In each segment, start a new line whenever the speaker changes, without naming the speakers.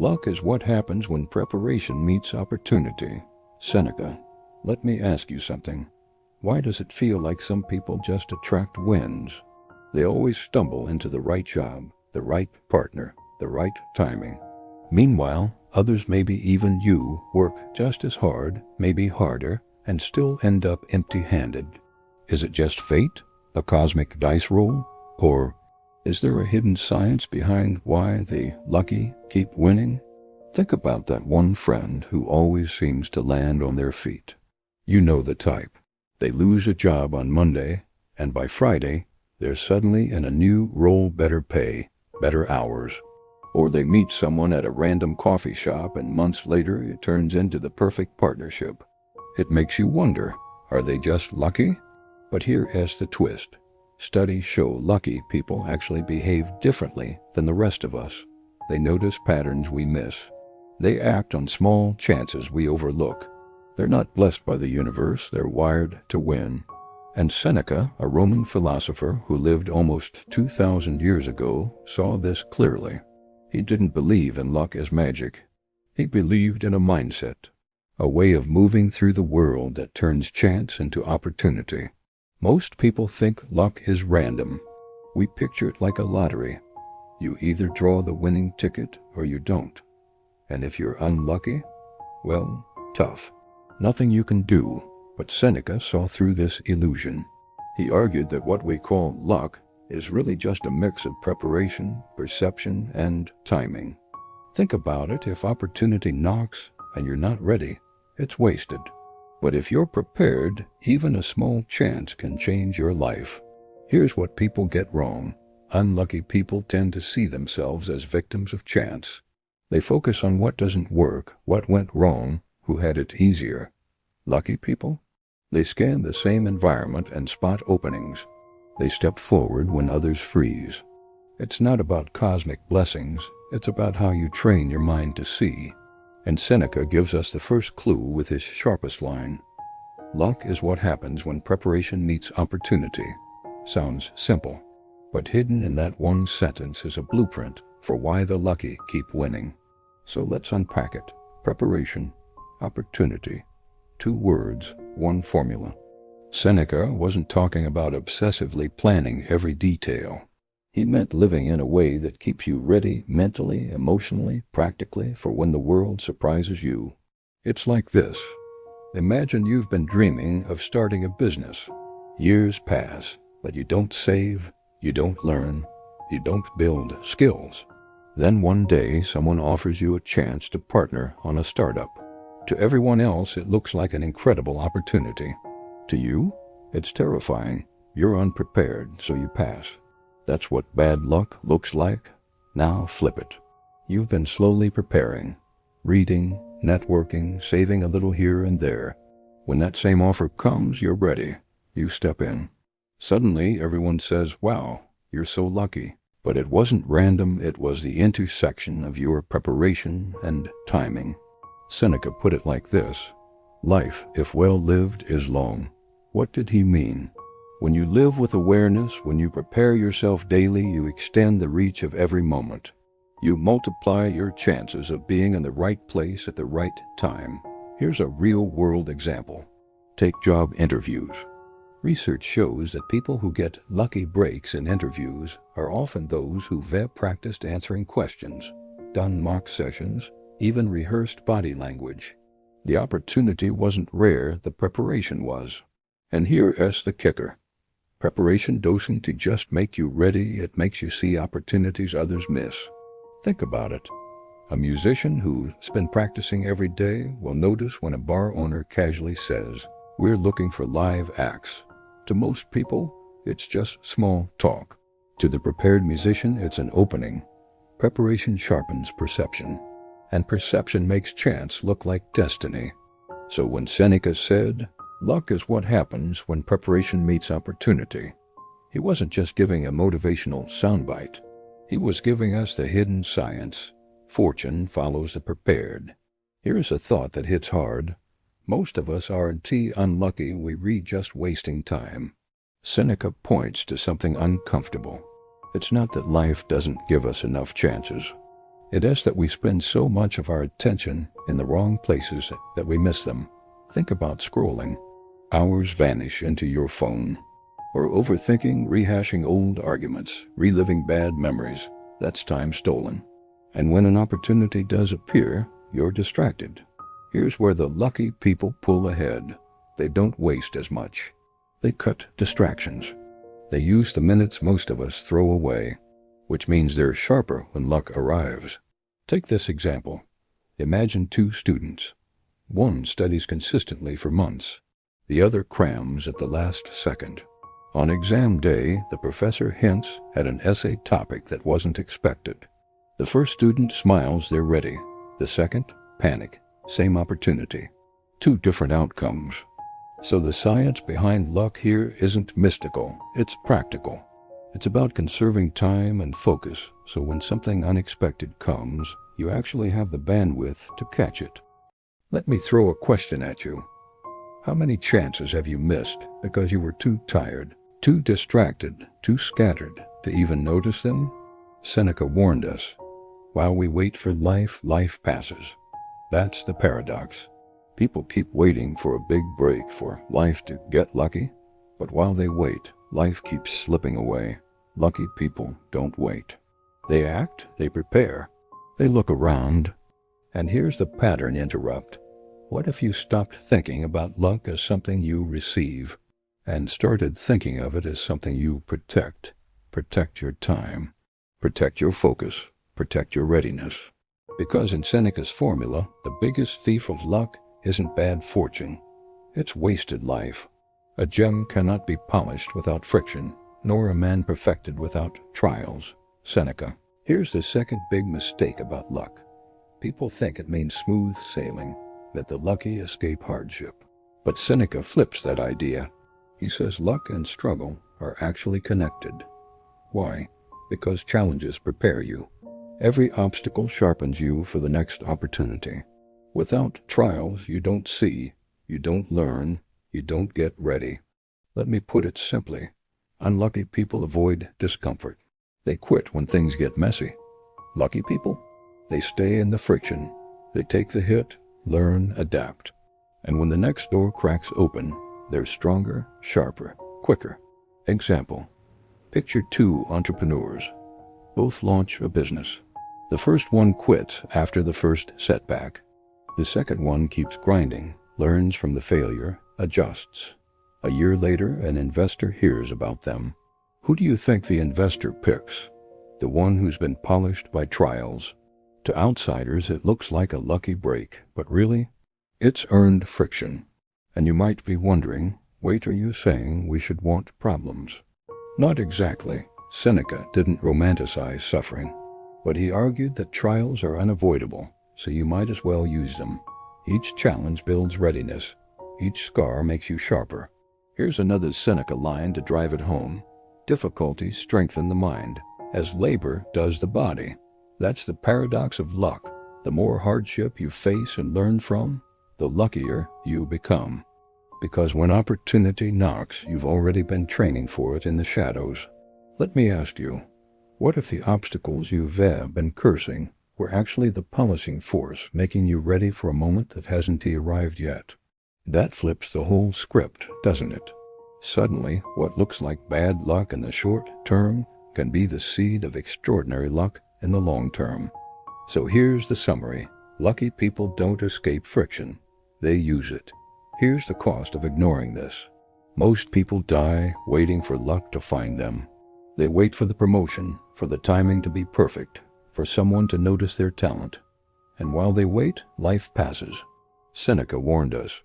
Luck is what happens when preparation meets opportunity. Seneca. Let me ask you something. Why does it feel like some people just attract wins? They always stumble into the right job, the right partner, the right timing. Meanwhile, others, maybe even you, work just as hard, maybe harder, and still end up empty-handed. Is it just fate? A cosmic dice roll? Or is there a hidden science behind why the lucky keep winning? Think about that one friend who always seems to land on their feet. You know the type. They lose a job on Monday, and by Friday, they're suddenly in a new role, better pay, better hours. Or they meet someone at a random coffee shop, and months later it turns into the perfect partnership. It makes you wonder, are they just lucky? But here is the twist. Studies show lucky people actually behave differently than the rest of us. They notice patterns we miss. They act on small chances we overlook. They're not blessed by the universe, they're wired to win. And Seneca, a Roman philosopher who lived almost 2,000 years ago, saw this clearly. He didn't believe in luck as magic. He believed in a mindset, a way of moving through the world that turns chance into opportunity. Most people think luck is random. We picture it like a lottery. You either draw the winning ticket or you don't. And if you're unlucky, well, tough. Nothing you can do. But Seneca saw through this illusion. He argued that what we call luck is really just a mix of preparation, perception, and timing. Think about it. If opportunity knocks and you're not ready, it's wasted. But if you're prepared, even a small chance can change your life. Here's what people get wrong. Unlucky people tend to see themselves as victims of chance. They focus on what doesn't work, what went wrong, who had it easier. Lucky people? They scan the same environment and spot openings. They step forward when others freeze. It's not about cosmic blessings, it's about how you train your mind to see. And Seneca gives us the first clue with his sharpest line. Luck is what happens when preparation meets opportunity. Sounds simple, but hidden in that one sentence is a blueprint for why the lucky keep winning. So let's unpack it. Preparation, opportunity. 2 words, 1 formula. Seneca wasn't talking about obsessively planning every detail. He meant living in a way that keeps you ready mentally, emotionally, practically for when the world surprises you. It's like this. Imagine you've been dreaming of starting a business. Years pass, but you don't save, you don't learn, you don't build skills. Then one day someone offers you a chance to partner on a startup. To everyone else, it looks like an incredible opportunity. To you, it's terrifying. You're unprepared, so you pass. That's what bad luck looks like. Now flip it. You've been slowly preparing, reading, networking, saving a little here and there. When that same offer comes, you're ready. You step in. Suddenly, everyone says, wow, you're so lucky. But it wasn't random, it was the intersection of your preparation and timing. Seneca put it like this. Life, if well lived, is long. What did he mean? When you live with awareness, when you prepare yourself daily, you extend the reach of every moment. You multiply your chances of being in the right place at the right time. Here's a real-world example. Take job interviews. Research shows that people who get lucky breaks in interviews are often those who've practiced answering questions, done mock sessions, even rehearsed body language. The opportunity wasn't rare, the preparation was. And here is the kicker. Preparation doesn't just make you ready, it makes you see opportunities others miss. Think about it. A musician who's been practicing every day will notice when a bar owner casually says, "We're looking for live acts." To most people, it's just small talk. To the prepared musician, it's an opening. Preparation sharpens perception, and perception makes chance look like destiny. So when Seneca said, luck is what happens when preparation meets opportunity, he wasn't just giving a motivational soundbite. He was giving us the hidden science. Fortune follows the prepared. Here's a thought that hits hard. Most of us aren't unlucky, we read just wasting time. Seneca points to something uncomfortable. It's not that life doesn't give us enough chances. It is that we spend so much of our attention in the wrong places that we miss them. Think about scrolling. Hours vanish into your phone. Or overthinking, rehashing old arguments, reliving bad memories. That's time stolen. And when an opportunity does appear, you're distracted. Here's where the lucky people pull ahead. They don't waste as much. They cut distractions. They use the minutes most of us throw away, which means they're sharper when luck arrives. Take this example. Imagine two students. One studies consistently for months. The other crams at the last second. On exam day, the professor hints at an essay topic that wasn't expected. The first student smiles, they're ready. The second, panic. Same opportunity. Two different outcomes. So the science behind luck here isn't mystical, it's practical. It's about conserving time and focus, so when something unexpected comes, you actually have the bandwidth to catch it. Let me throw a question at you. How many chances have you missed because you were too tired, too distracted, too scattered to even notice them? Seneca warned us, while we wait for life, life passes. That's the paradox. People keep waiting for a big break for life to get lucky, but while they wait, life keeps slipping away. Lucky people don't wait. They act, they prepare, they look around. And here's the pattern interrupt. What if you stopped thinking about luck as something you receive and started thinking of it as something you protect? Protect your time, protect your focus, protect your readiness. Because in Seneca's formula, the biggest thief of luck isn't bad fortune, it's wasted life. A gem cannot be polished without friction, nor a man perfected without trials. Seneca. Here's the second big mistake about luck. People think it means smooth sailing, that the lucky escape hardship. But Seneca flips that idea. He says luck and struggle are actually connected. Why? Because challenges prepare you. Every obstacle sharpens you for the next opportunity. Without trials, you don't see, you don't learn, you don't get ready. Let me put it simply. Unlucky people avoid discomfort. They quit when things get messy. Lucky people? They stay in the friction. They take the hit, learn, adapt. And when the next door cracks open, they're stronger, sharper, quicker. Example. Picture two entrepreneurs. Both launch a business. The first one quits after the first setback. The second one keeps grinding, learns from the failure, adjusts. A year later, an investor hears about them. Who do you think the investor picks? The one who's been polished by trials. To outsiders, it looks like a lucky break, but really, it's earned friction. And you might be wondering, wait, are you saying we should want problems? Not exactly. Seneca didn't romanticize suffering, but he argued that trials are unavoidable, so you might as well use them. Each challenge builds readiness. Each scar makes you sharper. Here's another Seneca line to drive it home. Difficulties strengthen the mind, as labor does the body. That's the paradox of luck. The more hardship you face and learn from, the luckier you become. Because when opportunity knocks, you've already been training for it in the shadows. Let me ask you, what if the obstacles you've been cursing were actually the polishing force making you ready for a moment that hasn't arrived yet? That flips the whole script, doesn't it? Suddenly, what looks like bad luck in the short term can be the seed of extraordinary luck in the long term. So here's the summary. Lucky people don't escape friction. They use it. Here's the cost of ignoring this. Most people die waiting for luck to find them. They wait for the promotion, for the timing to be perfect, for someone to notice their talent. And while they wait, life passes. Seneca warned us,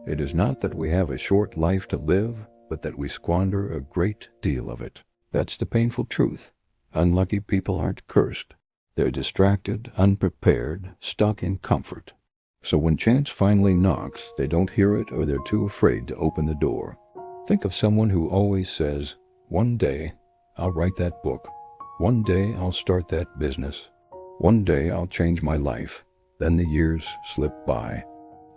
it is not that we have a short life to live, but that we squander a great deal of it. That's the painful truth. Unlucky people aren't cursed. They're distracted, unprepared, stuck in comfort. So when chance finally knocks, they don't hear it or they're too afraid to open the door. Think of someone who always says, one day I'll write that book. One day I'll start that business. One day I'll change my life. Then the years slip by.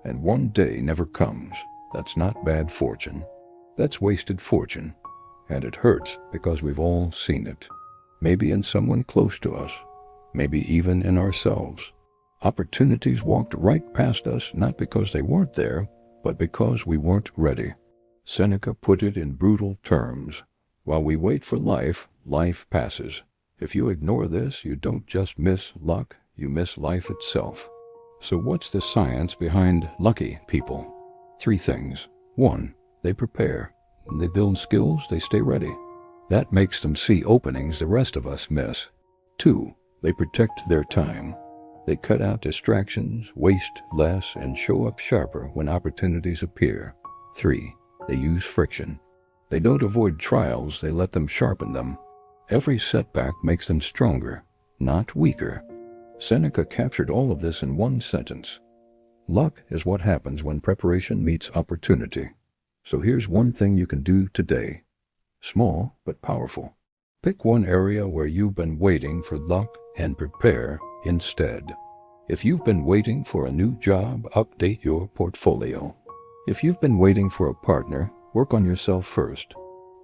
And one day never comes. That's not bad fortune. That's wasted fortune. And it hurts because we've all seen it. Maybe in someone close to us. maybe even in ourselves. Opportunities walked right past us not because they weren't there, but because we weren't ready. Seneca put it in brutal terms. While we wait for life, life passes. If you ignore this, you don't just miss luck, you miss life itself. So what's the science behind lucky people? 3 things. 1, they prepare. They build skills, they stay ready. That makes them see openings the rest of us miss. 2, they protect their time. They cut out distractions, waste less, and show up sharper when opportunities appear. 3, they use friction. They don't avoid trials, they let them sharpen them. Every setback makes them stronger, not weaker. Seneca captured all of this in one sentence. Luck is what happens when preparation meets opportunity. So here's one thing you can do today. Small but powerful. Pick one area where you've been waiting for luck and prepare instead. If you've been waiting for a new job, update your portfolio. If you've been waiting for a partner, work on yourself first.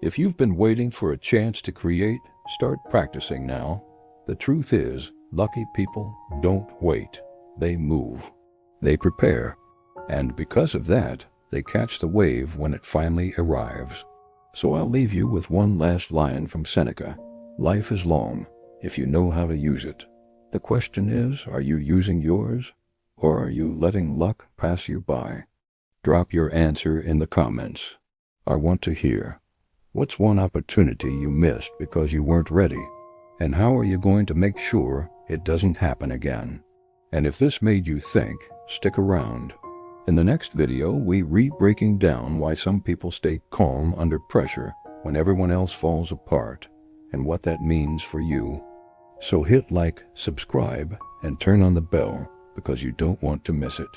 If you've been waiting for a chance to create, start practicing now. The truth is, lucky people don't wait. They move. They prepare. And because of that, they catch the wave when it finally arrives. So I'll leave you with one last line from Seneca. Life is long, if you know how to use it. The question is, are you using yours, or are you letting luck pass you by? Drop your answer in the comments. I want to hear. What's one opportunity you missed because you weren't ready? And how are you going to make sure it doesn't happen again? And if this made you think, stick around. In the next video, we breaking down why some people stay calm under pressure when everyone else falls apart, and what that means for you. So hit like, subscribe, and turn on the bell because you don't want to miss it.